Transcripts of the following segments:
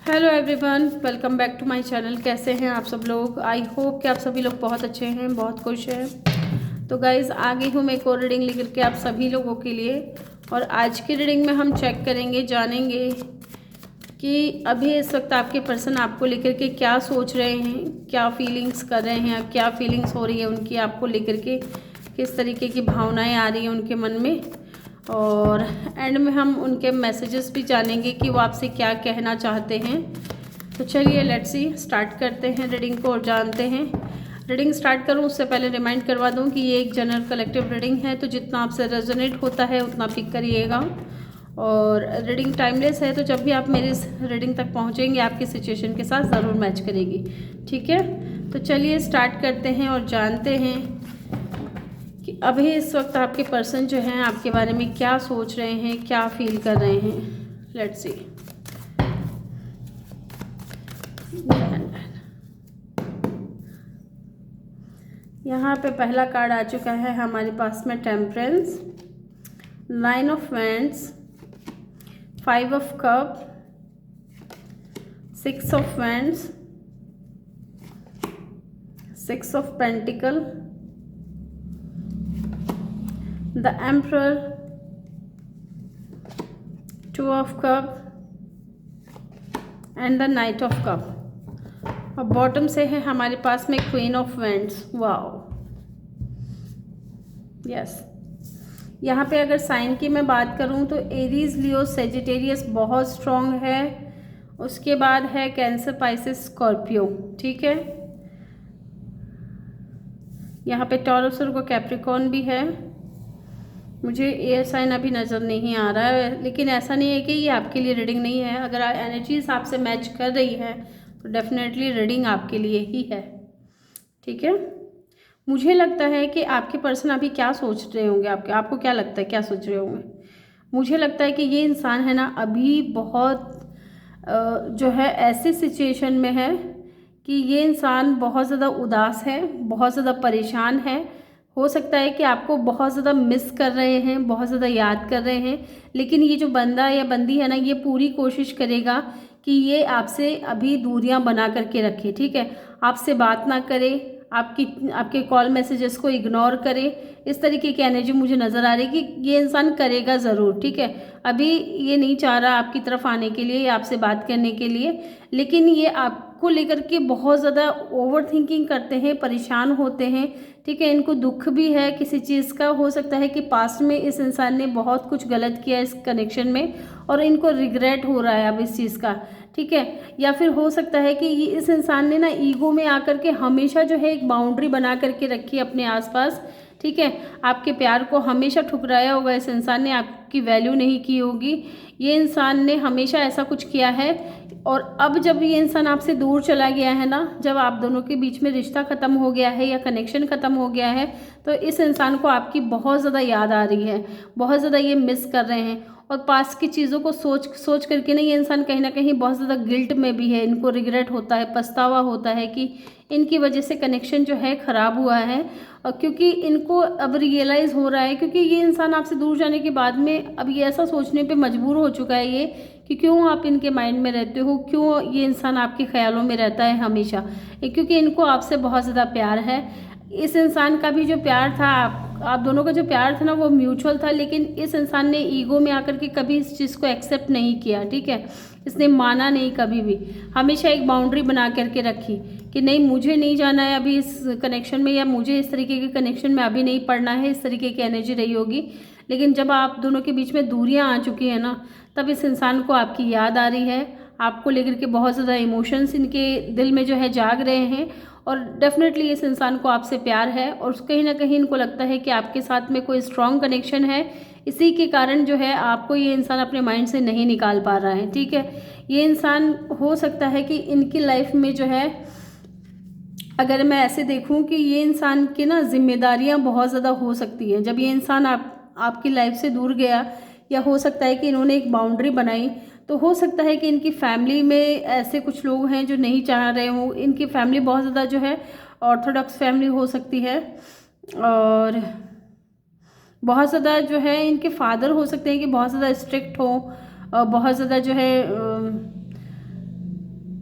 Hello everyone, welcome back to my channel. कैसे हैं आप सब लोग? आई होप कि आप सभी लोग बहुत अच्छे हैं, बहुत खुश हैं। तो गाइज़, आ गई हूँ मैं एक और रीडिंग लेकर के आप सभी लोगों के लिए। और आज की रीडिंग में हम चेक करेंगे, जानेंगे कि अभी इस वक्त आपके पर्सन आपको लेकर के क्या सोच रहे हैं, क्या फीलिंग्स कर रहे हैं, क्या फीलिंग्स हो रही है उनकी आपको लेकर के, किस तरीके की भावनाएँ आ रही हैं उनके मन में। और एंड में हम उनके मैसेजेस भी जानेंगे कि वो आपसे क्या कहना चाहते हैं। तो चलिए लेट्स सी, स्टार्ट करते हैं रीडिंग को और जानते हैं। रीडिंग स्टार्ट करूं उससे पहले रिमाइंड करवा दूं कि ये एक जनरल कलेक्टिव रीडिंग है, तो जितना आपसे रेजोनेट होता है उतना पिक करिएगा। और रीडिंग टाइमलेस है, तो जब भी आप मेरी इस रीडिंग तक पहुंचेंगे आपकी सिचुएशन के साथ ज़रूर मैच करेगी। ठीक है, तो चलिए स्टार्ट करते हैं और जानते हैं कि अभी इस वक्त आपके पर्सन जो हैं आपके बारे में क्या सोच रहे हैं, क्या फील कर रहे हैं। Let's see. यहाँ पे पहला कार्ड आ चुका है हमारे पास में, temperance, 9 of wands, 5 of cup, 6 of wands, 6 of pentacle, the emperor, 2 of cup and the night of cup. और बॉटम से है हमारे पास में queen of wands. Wow, yes. यहाँ पे अगर साइन की मैं बात करूँ तो एरीज, लियो, सेजिटेरियस बहुत स्ट्रॉन्ग है। उसके बाद है कैंसर, पाइसेस, स्कॉर्पियो। ठीक है, यहाँ पे टॉरस और कैप्रिकॉर्न भी है। मुझे एयर साइन अभी नज़र नहीं आ रहा है, लेकिन ऐसा नहीं है कि ये आपके लिए रीडिंग नहीं है। अगर एनर्जीज आपसे मैच कर रही है तो डेफिनेटली रीडिंग आपके लिए ही है। ठीक है, मुझे लगता है कि आपके पर्सन अभी क्या सोच रहे होंगे, आपको क्या लगता है क्या सोच रहे होंगे? मुझे लगता है कि ये इंसान है ना, अभी बहुत जो है ऐसी सिचुएशन में है कि ये इंसान बहुत ज़्यादा उदास है, बहुत ज़्यादा परेशान है। हो सकता है कि आपको बहुत ज़्यादा मिस कर रहे हैं, बहुत ज़्यादा याद कर रहे हैं। लेकिन ये जो बंदा या बंदी है ना, ये पूरी कोशिश करेगा कि ये आपसे अभी दूरियां बना करके रखे। ठीक है, आपसे बात ना करे, आपके कॉल मैसेजेस को इग्नोर करे। इस तरीके की एनर्जी मुझे नज़र आ रही है कि ये इंसान करेगा ज़रूर। ठीक है, अभी ये नहीं चाह रहा आपकी तरफ आने के लिए या आपसे बात करने के लिए, लेकिन ये आपको लेकर के बहुत ज़्यादा ओवर थिंकिंग करते हैं, परेशान होते हैं। ठीक है, इनको दुख भी है किसी चीज़ का। हो सकता है कि पास्ट में इस इंसान ने बहुत कुछ गलत किया इस कनेक्शन में और इनको रिग्रेट हो रहा है अब इस चीज़ का। ठीक है, या फिर हो सकता है कि ये इस इंसान ने ना ईगो में आकर के हमेशा जो है एक बाउंड्री बना करके रखी है अपने आसपास। ठीक है, आपके प्यार को हमेशा ठुकराया होगा इस इंसान ने, आपकी वैल्यू नहीं की होगी। ये इंसान ने हमेशा ऐसा कुछ किया है। और अब जब ये इंसान आपसे दूर चला गया है ना, जब आप दोनों के बीच में रिश्ता ख़त्म हो गया है या कनेक्शन ख़त्म हो गया है, तो इस इंसान को आपकी बहुत ज़्यादा याद आ रही है, बहुत ज़्यादा ये मिस कर रहे हैं। और पास्ट की चीज़ों को सोच सोच करके ना ये इंसान कहीं ना कहीं बहुत ज़्यादा गिल्ट में भी है। इनको रिग्रेट होता है, पछतावा होता है कि इनकी वजह से कनेक्शन जो है ख़राब हुआ है। और क्योंकि इनको अब रियलाइज़ हो रहा है, क्योंकि ये इंसान आपसे दूर जाने के बाद में अब ये ऐसा सोचने पे मजबूर हो चुका है ये कि क्यों आप इनके माइंड में रहते हो, क्यों ये इंसान आपके ख्यालों में रहता है हमेशा। क्योंकि इनको आपसे बहुत ज़्यादा प्यार है। इस इंसान का भी जो प्यार था, आप दोनों का जो प्यार था ना, वो म्यूचुअल था। लेकिन इस इंसान ने ईगो में आकर के कभी इस चीज़ को एक्सेप्ट नहीं किया। ठीक है, इसने माना नहीं कभी भी, हमेशा एक बाउंड्री बना करके रखी कि नहीं, मुझे नहीं जाना है अभी इस कनेक्शन में, या मुझे इस तरीके के कनेक्शन में अभी नहीं पड़ना है। इस तरीके की एनर्जी रही होगी। लेकिन जब आप दोनों के बीच में दूरियां आ चुकी हैं ना, तब इस इंसान को आपकी याद आ रही है, आपको लेकर के बहुत ज़्यादा इमोशंस इनके दिल में जो है जाग रहे हैं। और डेफिनेटली इस इंसान को आपसे प्यार है और कहीं ना कहीं इनको लगता है कि आपके साथ में कोई स्ट्रॉन्ग कनेक्शन है। इसी के कारण जो है आपको ये इंसान अपने माइंड से नहीं निकाल पा रहा है। ठीक है, ये इंसान हो सकता है कि इनकी लाइफ में जो है, अगर मैं ऐसे देखूं कि ये इंसान की ना जिम्मेदारियां बहुत ज़्यादा हो सकती हैं जब ये इंसान आपकी लाइफ से दूर गया। या हो सकता है कि इन्होंने एक बाउंड्री बनाई, तो हो सकता है कि इनकी फैमिली में ऐसे कुछ लोग हैं जो नहीं चाह रहे हों। इनकी फैमिली बहुत ज़्यादा जो है ऑर्थोडॉक्स फैमिली हो सकती है, और बहुत ज़्यादा जो है इनके फादर हो सकते हैं कि बहुत ज़्यादा स्ट्रिक्ट हो, बहुत ज़्यादा जो है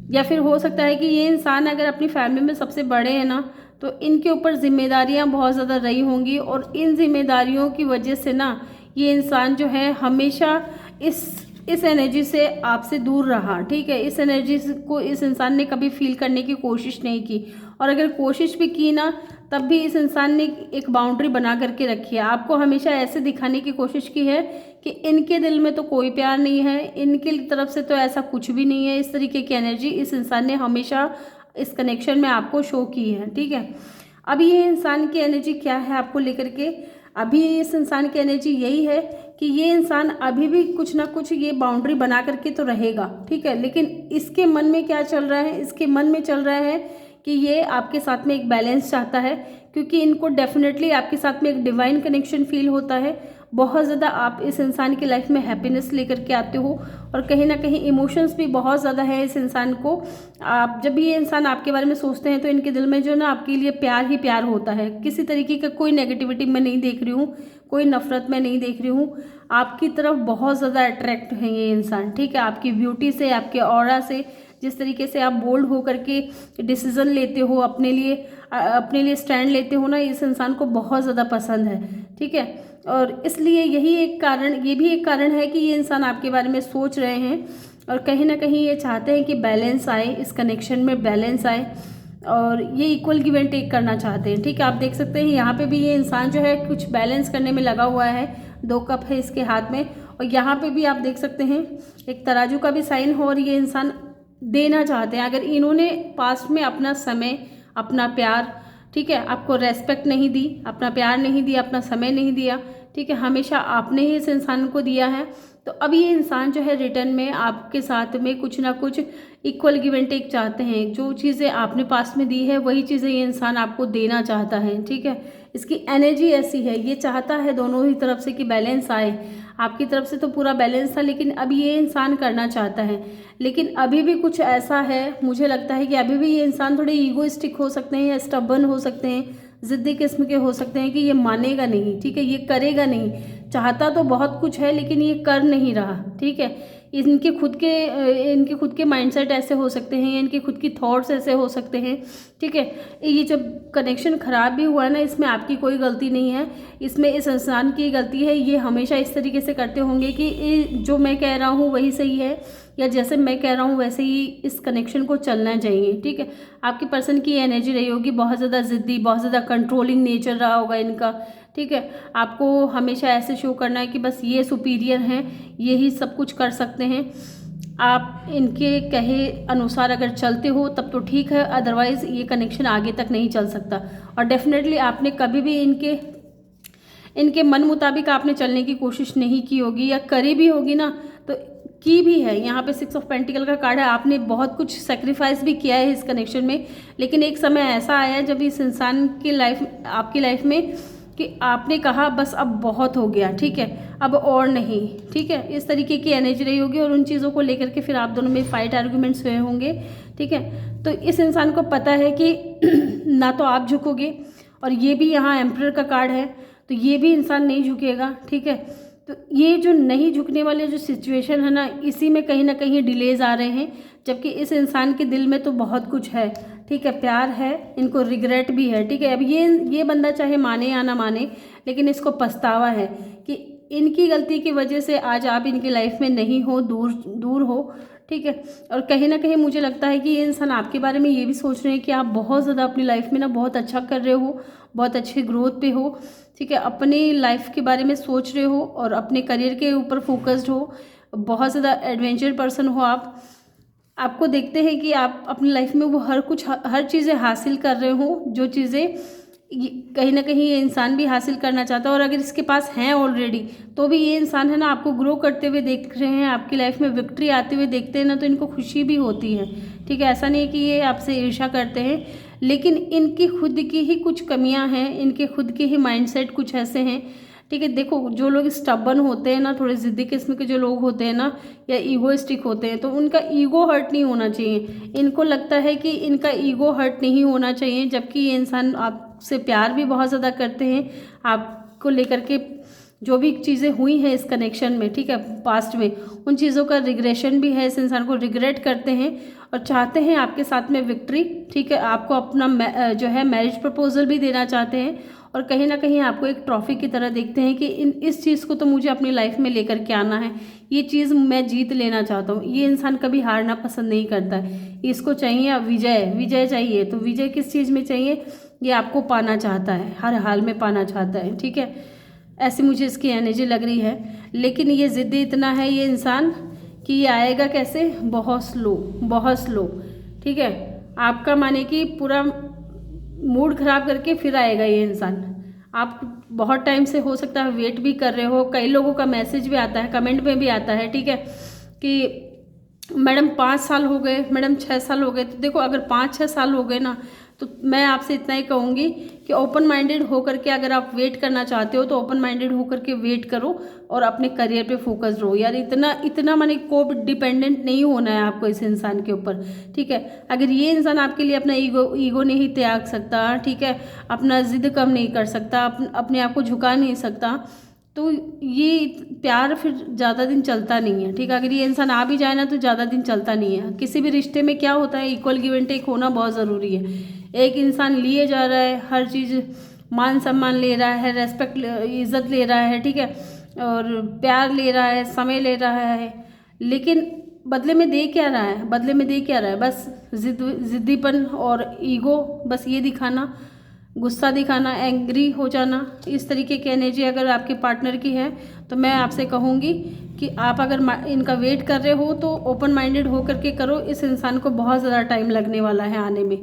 या फिर हो सकता है कि ये इंसान अगर अपनी फैमिली में सबसे बड़े हैं ना, तो इनके ऊपर जिम्मेदारियां बहुत ज़्यादा रही होंगी, और इन जिम्मेदारियों की वजह से ना ये इंसान जो है हमेशा इस एनर्जी से आपसे दूर रहा। ठीक है, इस एनर्जी को इस इंसान ने कभी फील करने की कोशिश नहीं की, और अगर कोशिश भी की ना, तब भी इस इंसान ने एक बाउंड्री बना करके रखी है। आपको हमेशा ऐसे दिखाने की कोशिश की है कि इनके दिल में तो कोई प्यार नहीं है, इनके तरफ से तो ऐसा कुछ भी नहीं है। इस तरीके की एनर्जी इस इंसान ने हमेशा इस कनेक्शन में आपको शो की है। ठीक है, अभी ये इंसान की एनर्जी क्या है आपको लेकर के, अभी इस इंसान की एनर्जी यही है कि ये इंसान अभी भी कुछ ना कुछ ये बाउंड्री बना करके तो रहेगा। ठीक है, लेकिन इसके मन में क्या चल रहा है, इसके मन में चल रहा है कि ये आपके साथ में एक बैलेंस चाहता है, क्योंकि इनको डेफिनेटली आपके साथ में एक डिवाइन कनेक्शन फील होता है। बहुत ज़्यादा आप इस इंसान की लाइफ में हैप्पीनेस लेकर के आते हो, और कहीं ना कहीं इमोशंस भी बहुत ज़्यादा है इस इंसान को। आप जब भी ये इंसान आपके बारे में सोचते हैं तो इनके दिल में जो ना आपके लिए प्यार ही प्यार होता है। किसी तरीके का कोई नेगेटिविटी मैं नहीं देख रही हूँ, कोई नफरत मैं नहीं देख रही हूँ। आपकी तरफ बहुत ज़्यादा अट्रैक्ट है ये इंसान। ठीक है, आपकी ब्यूटी से, आपके ऑरा से, जिस तरीके से आप बोल्ड हो करके डिसीज़न लेते हो, अपने लिए स्टैंड लेते हो ना, इस इंसान को बहुत ज़्यादा पसंद है। ठीक है, और इसलिए ये भी एक कारण है कि ये इंसान आपके बारे में सोच रहे हैं, और कहीं ना कहीं ये चाहते हैं कि बैलेंस आए, इस कनेक्शन में बैलेंस आए, और ये इक्वल गिव एंड टेक करना चाहते हैं। ठीक है, आप देख सकते हैं यहाँ पे भी ये इंसान जो है कुछ बैलेंस करने में लगा हुआ है। 2 कप है इसके हाथ में, और यहाँ पे भी आप देख सकते हैं एक तराजू का भी साइन हो, और ये इंसान देना चाहते हैं। अगर इन्होंने पास्ट में अपना समय, अपना प्यार, ठीक है, आपको रेस्पेक्ट नहीं दी, अपना प्यार नहीं दिया, अपना समय नहीं दिया, ठीक है, हमेशा आपने ही इस इंसान को दिया है, तो अब ये इंसान जो है रिटर्न में आपके साथ में कुछ ना कुछ इक्वल गिव एंड टेक चाहते हैं। जो चीज़ें आपने पास्ट में दी है वही चीज़ें ये इंसान आपको देना चाहता है। ठीक है, इसकी एनर्जी ऐसी है, ये चाहता है दोनों ही तरफ से कि बैलेंस आए। आपकी तरफ से तो पूरा बैलेंस था, लेकिन अब ये इंसान करना चाहता है। लेकिन अभी भी कुछ ऐसा है, मुझे लगता है कि अभी भी ये इंसान थोड़े ईगोइस्टिक हो सकते हैं, या स्टबर्न हो सकते हैं, ज़िद्दी किस्म के हो सकते हैं कि ये मानेगा नहीं। ठीक है, ये करेगा नहीं, चाहता तो बहुत कुछ है लेकिन ये कर नहीं रहा। ठीक है, इनके खुद के माइंडसेट ऐसे हो सकते हैं, या इनके खुद की थॉट्स ऐसे हो सकते हैं। ठीक है, ये जब कनेक्शन ख़राब भी हुआ है ना, इसमें आपकी कोई गलती नहीं है, इसमें इस इंसान की गलती है। ये हमेशा इस तरीके से करते होंगे कि जो मैं कह रहा हूँ वही सही है, या जैसे मैं कह रहा हूँ वैसे ही इस कनेक्शन को चलना चाहिए। ठीक है, आपकी पर्सन की एनर्जी रही होगी बहुत ज़्यादा ज़िद्दी, बहुत ज़्यादा कंट्रोलिंग नेचर रहा होगा इनका। ठीक है, आपको हमेशा ऐसे शो करना है कि बस ये सुपीरियर हैं, ये ही सब कुछ कर सकते हैं। आप इनके कहे अनुसार अगर चलते हो तब तो ठीक है, अदरवाइज़ ये कनेक्शन आगे तक नहीं चल सकता। और डेफिनेटली आपने कभी भी इनके मन मुताबिक आपने चलने की कोशिश नहीं की होगी, या करी भी होगी ना तो की भी है। यहाँ पे 6 ऑफ पेंटिकल का कार्ड है, आपने बहुत कुछ सेक्रीफाइस भी किया है इस कनेक्शन में, लेकिन एक समय ऐसा आया जब इस इंसान की आपकी लाइफ में कि आपने कहा बस अब बहुत हो गया। ठीक है, अब और नहीं। ठीक है, इस तरीके की एनर्जी रही होगी, और उन चीज़ों को लेकर के फिर आप दोनों में फाइट आर्गूमेंट्स हुए होंगे। ठीक है, तो इस इंसान को पता है कि ना तो आप झुकोगे, और ये भी यहाँ एम्परर का कार्ड है, तो ये भी इंसान नहीं झुकेगा। ठीक है, तो ये जो नहीं झुकने वाले जो सिचुएशन है ना, इसी में कहीं ना कहीं डिलेज आ रहे हैं, जबकि इस इंसान के दिल में तो बहुत कुछ है। ठीक है, प्यार है, इनको रिग्रेट भी है। ठीक है, अब ये बंदा चाहे माने या ना माने, लेकिन इसको पछतावा है कि इनकी गलती की वजह से आज आप इनकी लाइफ में नहीं हो, दूर हो। ठीक है, और कहीं ना कहीं मुझे लगता है कि ये इंसान आपके बारे में ये भी सोच रहे हैं कि आप बहुत ज़्यादा अपनी लाइफ में ना बहुत अच्छा कर रहे हो, बहुत अच्छे ग्रोथ पे हो। ठीक है, अपनी लाइफ के बारे में सोच रहे हो, और अपने करियर के ऊपर फोकस्ड हो, बहुत ज़्यादा एडवेंचर पर्सन हो। आपको देखते हैं कि आप अपनी लाइफ में वो हर चीज़ें हासिल कर रहे हो, जो चीज़ें कहीं ना कहीं ये इंसान भी हासिल करना चाहता है। और अगर इसके पास हैं ऑलरेडी, तो भी ये इंसान है ना आपको ग्रो करते हुए देख रहे हैं, आपकी लाइफ में विक्ट्री आते हुए देखते हैं ना, तो इनको खुशी भी होती है। ठीक है, ऐसा नहीं है कि ये आपसे ईर्ष्या करते हैं, लेकिन इनकी खुद की ही कुछ कमियां हैं, इनके खुद के ही माइंडसेट कुछ ऐसे हैं। ठीक है, देखो जो लोग स्टबर्न होते हैं ना, थोड़े ज़िद्दी किस्म के जो लोग होते हैं ना, या ईगोइस्टिक होते हैं, तो उनका ईगो हर्ट नहीं होना चाहिए। इनको लगता है कि इनका ईगो हर्ट नहीं होना चाहिए, जबकि ये इंसान आपसे प्यार भी बहुत ज़्यादा करते हैं, आपको लेकर के जो भी चीज़ें हुई हैं इस कनेक्शन में, ठीक है, पास्ट में, उन चीज़ों का रिग्रेशन भी है। इस इंसान को रिग्रेट करते हैं और चाहते हैं आपके साथ में विक्ट्री, ठीक है, आपको अपना जो है मैरिज प्रपोजल भी देना चाहते हैं और कहीं ना कहीं आपको एक ट्रॉफी की तरह देखते हैं कि इस चीज़ को तो मुझे अपनी लाइफ में लेकर के आना है, ये चीज़ मैं जीत लेना चाहता हूँ। ये इंसान कभी हारना पसंद नहीं करता है, इसको चाहिए विजय, विजय चाहिए। तो विजय किस चीज़ में चाहिए, ये आपको पाना चाहता है, हर हाल में पाना चाहता है, ठीक है, ऐसी मुझे इसकी एनर्जी लग रही है। लेकिन ये ज़िद्दी इतना है ये इंसान कि ये आएगा कैसे, बहुत स्लो, बहुत स्लो, ठीक है, आपका माने कि पूरा मूड ख़राब करके फिर आएगा ये इंसान। आप बहुत टाइम से हो सकता है वेट भी कर रहे हो, कई लोगों का मैसेज भी आता है, कमेंट में भी आता है, ठीक है, कि मैडम 5 साल हो गए, मैडम 6 साल हो गए। तो देखो, अगर 5-6 साल हो गए ना, तो मैं आपसे इतना ही कहूँगी कि ओपन माइंडेड होकर के अगर आप वेट करना चाहते हो तो ओपन माइंडेड होकर के वेट करो और अपने करियर पे फोकस रहो यार। इतना माने को डिपेंडेंट नहीं होना है आपको इस इंसान के ऊपर, ठीक है। अगर ये इंसान आपके लिए अपना ईगो नहीं त्याग सकता, ठीक है, अपना जिद कम नहीं कर सकता, अपने आप को झुका नहीं सकता, तो ये प्यार फिर ज़्यादा दिन चलता नहीं है, ठीक है। अगर ये इंसान आ भी जाए ना तो ज़्यादा दिन चलता नहीं है। किसी भी रिश्ते में क्या होता है, इक्वल गिव एंड टेक होना बहुत ज़रूरी है। एक इंसान लिए जा रहा है, हर चीज़ मान सम्मान ले रहा है, रेस्पेक्ट इज़्ज़त ले रहा है, ठीक है, और प्यार ले रहा है, समय ले रहा है, लेकिन बदले में दे क्या रहा है, बदले में दे क्या रहा है, बस ज़िद्दीपन और ईगो, बस ये दिखाना, गुस्सा दिखाना, एंग्री हो जाना। इस तरीके की एनर्जी अगर आपके पार्टनर की है तो मैं आपसे कहूँगी कि आप अगर इनका वेट कर रहे हो तो ओपन माइंडेड होकर के करो। इस इंसान को बहुत ज़्यादा टाइम लगने वाला है आने में,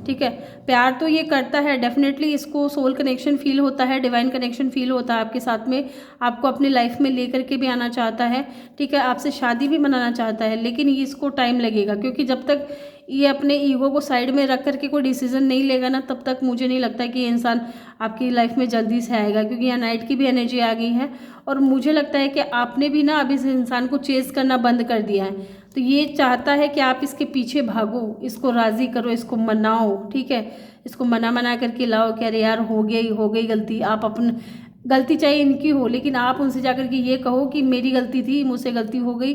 ठीक है। प्यार तो ये करता है डेफिनेटली, इसको सोल कनेक्शन फील होता है, डिवाइन कनेक्शन फील होता है आपके साथ में, आपको अपनी लाइफ में लेकर के भी आना चाहता है, ठीक है, आपसे शादी भी मनाना चाहता है, लेकिन ये इसको टाइम लगेगा, क्योंकि जब तक ये अपने ईगो को साइड में रख करके कोई डिसीजन नहीं लेगा ना, तब तक मुझे नहीं लगता कि ये इंसान आपकी लाइफ में जल्दी से आएगा, क्योंकि यहाँ नाइट की भी एनर्जी आ गई है और मुझे लगता है कि आपने भी ना अभी इस इंसान को चेस करना बंद कर दिया है। तो ये चाहता है कि आप इसके पीछे भागो, इसको राज़ी करो, इसको मनाओ, ठीक है, इसको मना करके लाओ कि अरे यार हो गई गलती। आप अपने गलती चाहे इनकी हो, लेकिन आप उनसे जाकर के ये कहो कि मेरी गलती थी, मुझसे गलती हो गई,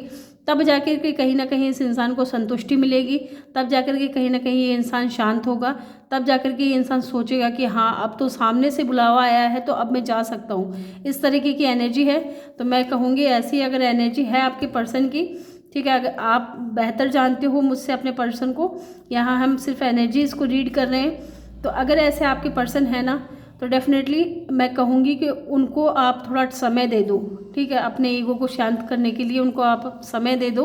तब जाकर के कहीं ना कहीं इस इंसान को संतुष्टि मिलेगी, तब जाकर के कहीं ना कहीं ये इंसान शांत होगा, तब जाकर के ये इंसान सोचेगा कि हाँ अब तो सामने से बुलावा आया है तो अब मैं जा सकता हूँ। इस तरीके की एनर्जी है। तो मैं कहूँगी ऐसी अगर एनर्जी है आपके पर्सन की, ठीक है, अगर आप बेहतर जानते हो मुझसे अपने पर्सन को, यहाँ हम सिर्फ एनर्जीज़ को रीड कर रहे हैं, तो अगर ऐसे आपके पर्सन है ना तो डेफिनेटली मैं कहूँगी कि उनको आप थोड़ा समय दे दो, ठीक है, अपने ईगो को शांत करने के लिए उनको आप समय दे दो,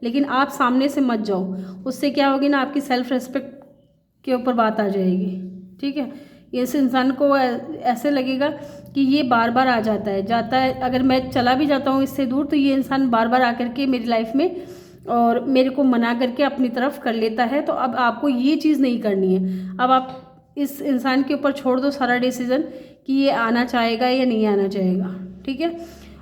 लेकिन आप सामने से मत जाओ। उससे क्या होगी ना, आपकी सेल्फ रिस्पेक्ट के ऊपर बात आ जाएगी, ठीक है। इस इंसान को ऐसे लगेगा कि ये बार बार आ जाता है, अगर मैं चला भी जाता हूँ इससे दूर तो ये इंसान बार बार आकर के मेरी लाइफ में और मेरे को मना करके अपनी तरफ कर लेता है। तो अब आपको ये चीज़ नहीं करनी है, अब आप इस इंसान के ऊपर छोड़ दो सारा डिसीज़न कि ये आना चाहेगा या नहीं आना चाहेगा, ठीक है।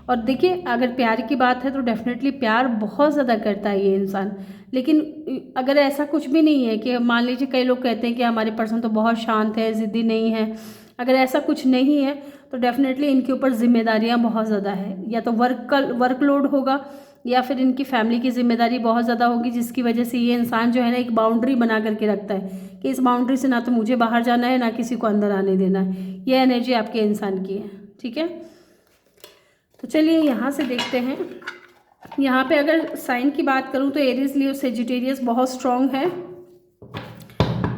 और देखिए, अगर प्यार की बात है तो डेफिनेटली प्यार बहुत ज़्यादा करता है ये इंसान, लेकिन अगर ऐसा कुछ भी नहीं है कि मान लीजिए कई लोग कहते हैं कि हमारे पर्सन तो बहुत शांत है, ज़िद्दी नहीं है, अगर ऐसा कुछ नहीं है तो डेफिनेटली इनके ऊपर जिम्मेदारियां बहुत ज़्यादा है, या तो वर्कलोड होगा या फिर इनकी फैमिली की जिम्मेदारी बहुत ज़्यादा होगी, जिसकी वजह से ये इंसान जो है ना एक बाउंड्री बना करके रखता है कि इस बाउंड्री से ना तो मुझे बाहर जाना है ना किसी को अंदर आने देना है। ये एनर्जी आपके इंसान की है, ठीक है। तो चलिए यहाँ से देखते हैं। यहाँ पे अगर साइन की बात करूँ तो एरीज, लियो, सेजिटेरियस बहुत स्ट्रॉन्ग है,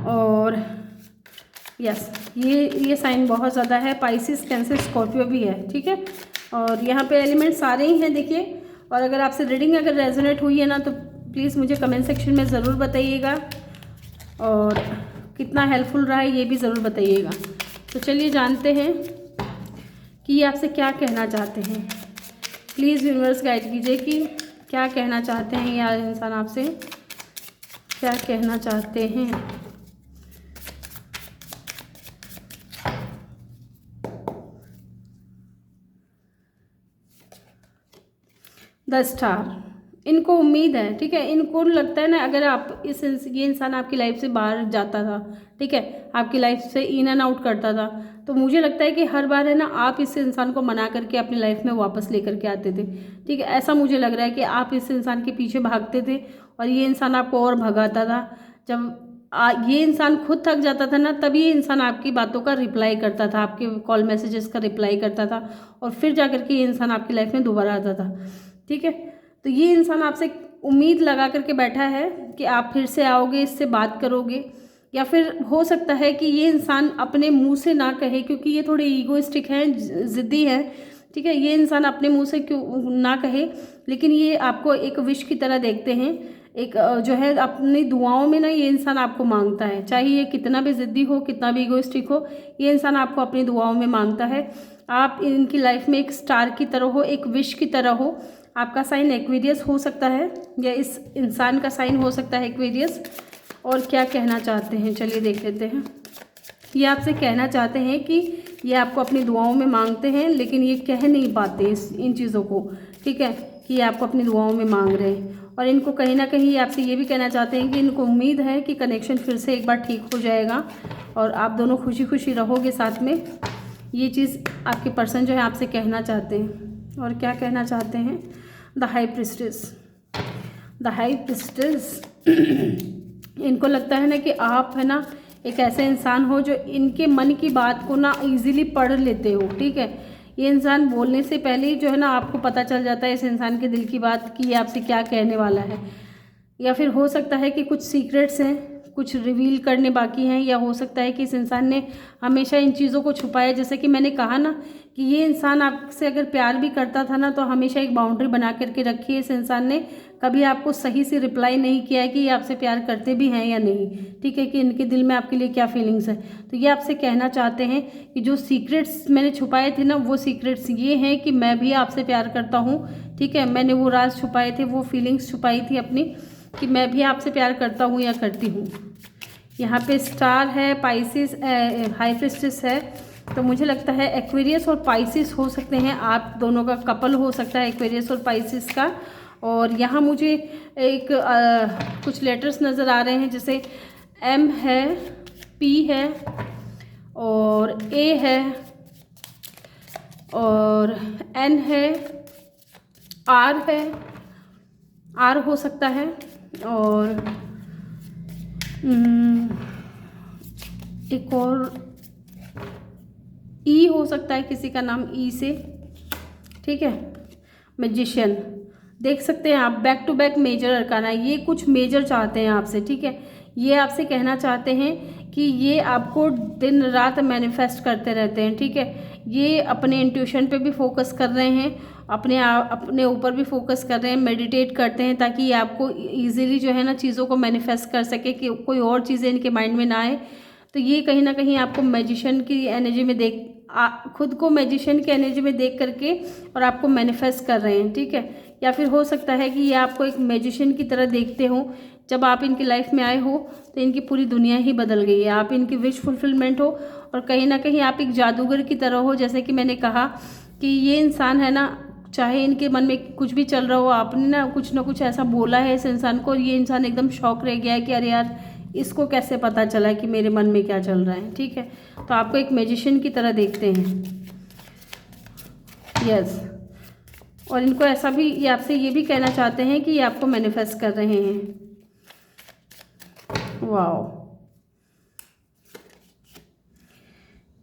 और यस ये साइन बहुत ज़्यादा है। पाइसिस, कैंसर, स्कॉर्पियो भी है, ठीक है। और यहाँ पे एलिमेंट सारे ही हैं देखिए। और अगर आपसे रीडिंग अगर रेजोनेट हुई है ना तो प्लीज़ मुझे कमेंट सेक्शन में ज़रूर बताइएगा, और कितना हेल्पफुल रहा है ये भी ज़रूर बताइएगा। तो चलिए जानते हैं कि ये आपसे क्या कहना चाहते हैं। प्लीज़ यूनिवर्स गाइड कीजिए कि क्या कहना चाहते हैं यार इंसान आपसे, क्या कहना चाहते हैं। द स्टार, इनको उम्मीद है, ठीक है। इनको लगता है ना, अगर आप ये इंसान आपकी लाइफ से बाहर जाता था, ठीक है, आपकी लाइफ से इन एंड आउट करता था, तो मुझे लगता है कि हर बार है ना आप इस इंसान को मना करके अपनी लाइफ में वापस लेकर के आते थे, ठीक है। ऐसा मुझे लग रहा है कि आप इस इंसान के पीछे भागते थे और ये इंसान आपको और भगाता था। जब ये इंसान खुद थक जाता था ना, तभी ये इंसान आपकी बातों का रिप्लाई करता था, आपके कॉल मैसेजेस का रिप्लाई करता था, और फिर जाकर के ये इंसान आपकी लाइफ में दोबारा आता था, ठीक है। तो ये इंसान आपसे उम्मीद लगा करके बैठा है कि आप फिर से आओगे, इससे बात करोगे, या फिर हो सकता है कि ये इंसान अपने मुंह से ना कहे, क्योंकि ये थोड़े ईगोइस्टिक हैं, ज़िद्दी है, ठीक है। ये इंसान अपने मुंह से क्यों ना कहे, लेकिन ये आपको एक विश की तरह देखते हैं, एक जो है अपनी दुआओं में ना ये इंसान आपको मांगता है, चाहे ये कितना भी ज़िद्दी हो, कितना भी ईगोइस्टिक हो, ये इंसान आपको अपनी दुआओं में मांगता है। आप इनकी लाइफ में एक स्टार की तरह हो, एक विश की तरह हो। आपका साइन एक्वेरियस हो सकता है, या इस इंसान का साइन हो सकता है एक्वेरियस। और क्या कहना चाहते हैं, चलिए देख लेते हैं। ये आपसे कहना चाहते हैं कि ये आपको अपनी दुआओं में मांगते हैं, लेकिन ये कह नहीं पाते इन चीज़ों को, ठीक है, कि ये आपको अपनी दुआओं में मांग रहे हैं। और इनको कहीं ना कहीं ये आपसे ये भी कहना चाहते हैं कि इनको उम्मीद है कि कनेक्शन फिर से एक बार ठीक हो जाएगा और आप दोनों खुशी खुशी रहोगे साथ में। ये चीज़ आपके पर्सन जो है आपसे कहना चाहते हैं। और क्या कहना चाहते हैं, the high priestess. The high priestess इनको लगता है ना कि आप है ना एक ऐसे इंसान हो जो इनके मन की बात को ना इजीली पढ़ लेते हो, ठीक है। ये इंसान बोलने से पहले ही जो है ना आपको पता चल जाता है इस इंसान के दिल की बात कि ये आपसे क्या कहने वाला है। या फिर हो सकता है कि कुछ सीक्रेट्स हैं, कुछ रिवील करने बाकी हैं, या हो सकता है कि इस इंसान ने हमेशा इन चीज़ों को छुपाया। जैसे कि मैंने कहा ना कि ये इंसान आपसे अगर प्यार भी करता था ना, तो हमेशा एक बाउंड्री बना करके रखी है इस इंसान ने। कभी आपको सही से रिप्लाई नहीं किया है कि ये आपसे प्यार करते भी हैं या नहीं, ठीक है, कि इनके दिल में आपके लिए क्या फीलिंग्स है। तो ये आपसे कहना चाहते हैं कि जो सीक्रेट्स मैंने छुपाए थे ना, वो सीक्रेट्स ये हैं कि मैं भी आपसे प्यार करता हूँ, ठीक है। मैंने वो राज छुपाए थे, वो फीलिंग्स छुपाई थी अपनी, कि मैं भी आपसे प्यार करता हूँ या करती हूँ। यहाँ पे स्टार है, पाइसिस, हाई प्रिस्टेस है, तो मुझे लगता है एक्वेरियस और पाइसिस हो सकते हैं, आप दोनों का कपल हो सकता है एक्वेरियस और पाइसिस का। और यहाँ मुझे एक कुछ लेटर्स नज़र आ रहे हैं, जैसे M है, P है, और A है, और N है, R है, R हो सकता है, और एक और E हो सकता है, किसी का नाम E से, ठीक है। मैजिशियन देख सकते हैं आप, back to back major arcana, ये कुछ मेजर चाहते हैं आपसे, ठीक है। ये आपसे कहना चाहते हैं कि ये आपको दिन रात मैनिफेस्ट करते रहते हैं, ठीक है। ये अपने इंट्यूशन पे भी फोकस कर रहे हैं, अपने ऊपर भी फोकस कर रहे हैं, मेडिटेट करते हैं, ताकि ये आपको इजीली जो है ना चीज़ों को मैनिफेस्ट कर सके, कि कोई और चीज़ें इनके माइंड में ना आए। तो ये कहीं ना कहीं आपको मैजिशियन की एनर्जी में खुद को मैजिशियन की एनर्जी में देख करके और आपको मैनिफेस्ट कर रहे हैं, ठीक है। या फिर हो सकता है कि ये आपको एक मैजिशियन की तरह देखते हो। जब आप इनकी लाइफ में आए हो तो इनकी पूरी दुनिया ही बदल गई है, आप इनकी विश फुलफिलमेंट हो, और कहीं ना कहीं आप एक जादूगर की तरह हो। जैसे कि मैंने कहा कि ये इंसान है ना, चाहे इनके मन में कुछ भी चल रहा हो, आपने ना कुछ ऐसा बोला है इस इंसान को, और ये इंसान एकदम शॉक रह गया है कि अरे यार, इसको कैसे पता चला कि मेरे मन में क्या चल रहा है, ठीक है। तो आपको एक मैजिशियन की तरह देखते हैं, यस। और इनको ऐसा भी, ये आपसे ये भी कहना चाहते हैं कि ये आपको मैनिफेस्ट कर रहे हैं। Wow,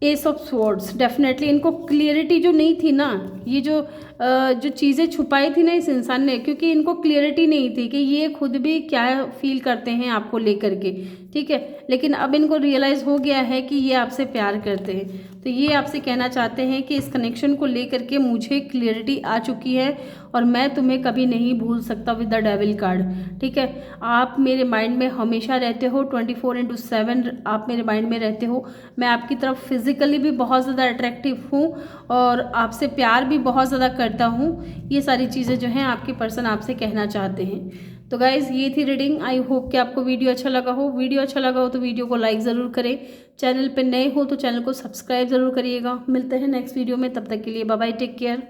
S of swords, definitely इनको क्लियरिटी जो नहीं थी ना, ये जो चीज़ें छुपाई थी ना इस इंसान ने, क्योंकि इनको क्लियरिटी नहीं थी कि ये खुद भी क्या फील करते हैं आपको लेकर के, ठीक है। लेकिन अब इनको रियलाइज़ हो गया है कि ये आपसे प्यार करते हैं। तो ये आपसे कहना चाहते हैं कि इस कनेक्शन को लेकर के मुझे क्लियरिटी आ चुकी है, और मैं तुम्हें कभी नहीं भूल सकता विद द डेविल कार्ड, ठीक है। आप मेरे माइंड में हमेशा रहते हो, 24/7 आप मेरे माइंड में रहते हो। मैं आपकी तरफ फिजिकली भी बहुत ज़्यादा अट्रैक्टिव हूँ, और आपसे प्यार भी बहुत ज़्यादा करता हूँ। ये सारी चीज़ें जो हैं आपके पर्सन आपसे कहना चाहते हैं। तो गाइज़, ये थी रीडिंग। आई होप कि आपको वीडियो अच्छा लगा हो। वीडियो अच्छा लगा हो तो वीडियो को लाइक ज़रूर करें। चैनल पे नए हो तो चैनल को सब्सक्राइब ज़रूर करिएगा। मिलते हैं नेक्स्ट वीडियो में, तब तक के लिए बाय बाय, टेक केयर।